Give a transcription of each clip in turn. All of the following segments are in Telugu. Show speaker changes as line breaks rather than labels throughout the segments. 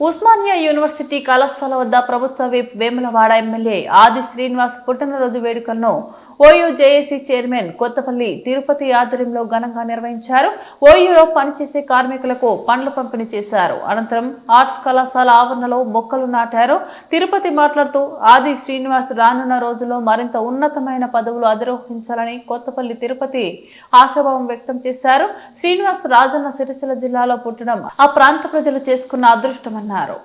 ఉస్మానియా యూనివర్సిటీ కళాశాల వద్ద ప్రభుత్వ విప్ వేములవాడ ఎమ్మెల్యే ఆది శ్రీనివాస్ పుట్టినరోజు వేడుకలను OU JAC chairman Kothapalli Tirupati ఆధ్వర్యంలో ఘనంగా నిర్వహించారు. ఓయూలో పనిచేసే కార్మికులకు పండ్లు పంపిణీ చేశారు. అనంతరం ఆర్ట్స్ కళాశాల ఆవరణలో మొక్కలు నాటారు. తిరుపతి మాట్లాడుతూ ఆది శ్రీనివాస్ రానున్న రోజుల్లో మరింత ఉన్నతమైన పదవులు అధిరోహించాలని కొత్తపల్లి తిరుపతి ఆశాభావం వ్యక్తం చేశారు. శ్రీనివాస్ రాజన్న సిరిసిల్ల జిల్లాలో పుట్టడం ఆ ప్రాంత ప్రజలు చేసుకున్న అదృష్టమన్నారు.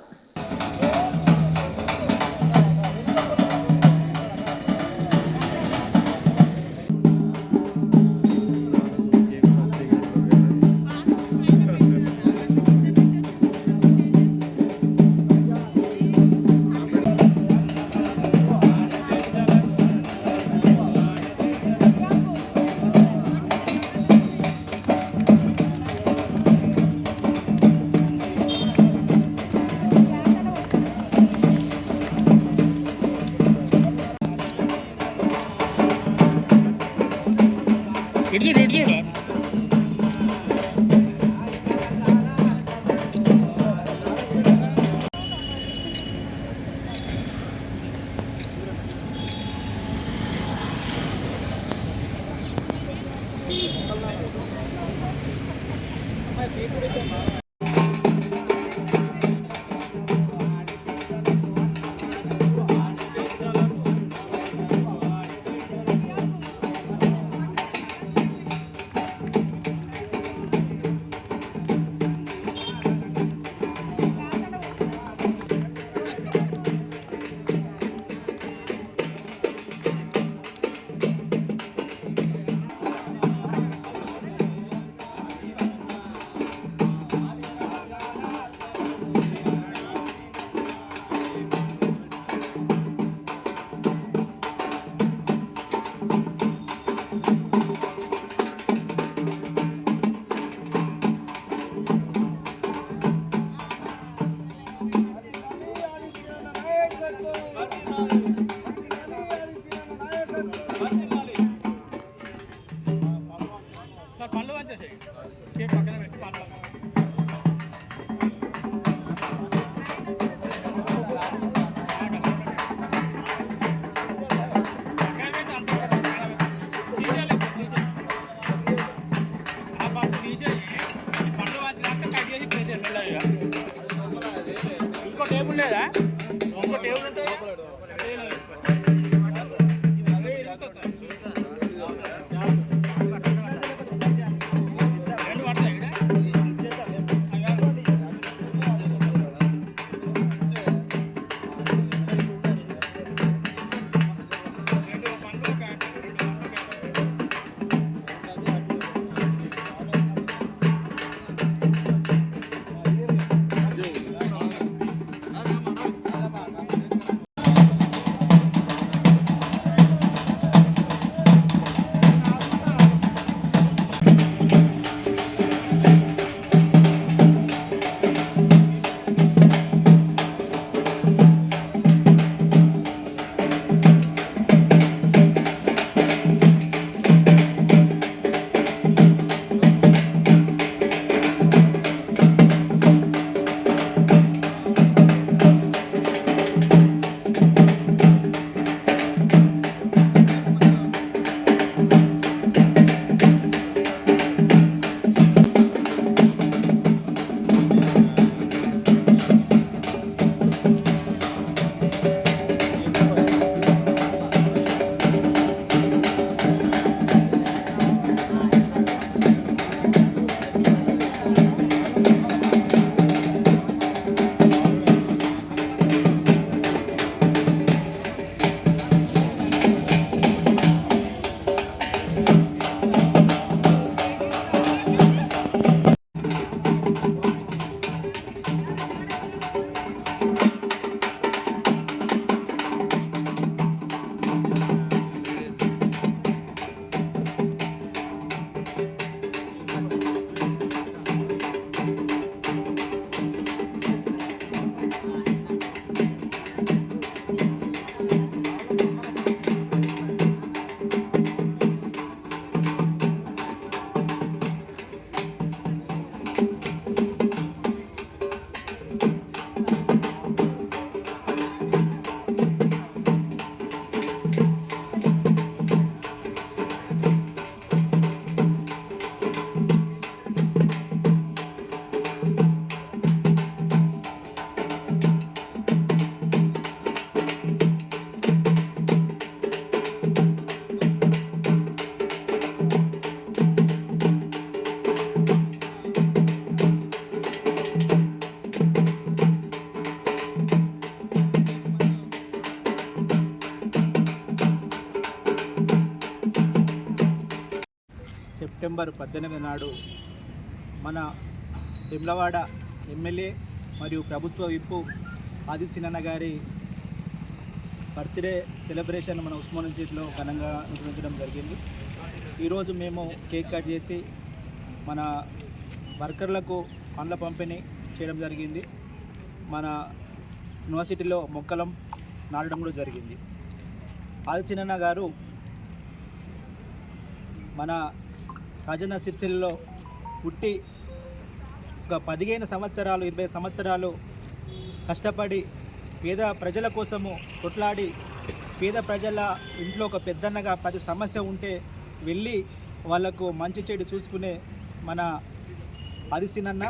సెప్టెంబర్ 18 నాడు మన వేములవాడ ఎమ్మెల్యే మరియు ప్రభుత్వ విప్పు ఆది సీనన్న గారి బర్త్డే సెలబ్రేషన్ మన ఉస్మాన్ యూనివర్సిటీలో ఘనంగా నిర్వహించడం జరిగింది. ఈరోజు మేము కేక్ కట్ చేసి మన వర్కర్లకు పండ్ల పంపిణీ చేయడం జరిగింది. మన యూనివర్సిటీలో మొక్కలం నాటడం కూడా జరిగింది. ఆది సీనన్న గారు మన రాజన్న సిరిసిల్లలో పుట్టి ఒక 15 సంవత్సరాలు 20 సంవత్సరాలు కష్టపడి పేద ప్రజల కోసము కొట్లాడి పేద ప్రజల ఇంట్లో ఒక పెద్దన్నగా 10 సమస్య ఉంటే వెళ్ళి వాళ్ళకు మంచి చెడు చూసుకునే మన ఆది సీనన్న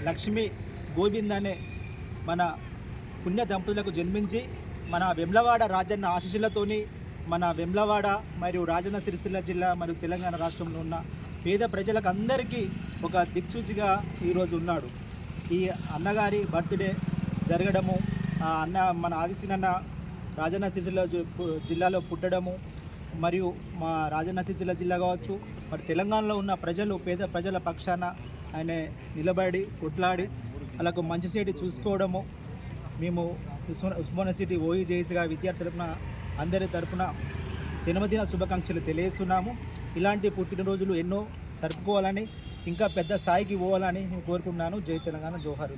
లక్ష్మి గోవింద్ అనే మన పుణ్య దంపతులకు జన్మించి మన వేములవాడ రాజన్న ఆశీస్సులతోని మన వేములవాడ మరియు రాజన్న సిరిసిల్ల జిల్లా మరియు తెలంగాణ రాష్ట్రంలో ఉన్న పేద ప్రజలకు అందరికీ ఒక దిక్సూచిగా ఈరోజు ఉన్నాడు. ఈ అన్నగారి బర్త్డే జరగడము, ఆ అన్న మన ఆది సీనన్న రాజన్న సిరిసిల్ల జిల్లాలో పుట్టడము మరియు మా రాజన్న సిరిసిల్ల జిల్లా కావచ్చు మరి తెలంగాణలో ఉన్న ప్రజలు పేద ప్రజల పక్షాన ఆయన నిలబడి కొట్లాడి వాళ్ళకు మంచి సేటి చూసుకోవడము మేము ఉస్మాన్ యూనివర్సిటీ ఓయూజేసీగా విద్యార్థి తరపున అందరి తరపున జన్మదిన శుభాకాంక్షలు తెలియజేస్తున్నాము. ఇలాంటి పుట్టినరోజులు ఎన్నో జరుపుకోవాలని ఇంకా పెద్ద స్థాయికి పోవాలని నేను కోరుకుంటున్నాను. జై తెలంగాణ, జోహార్.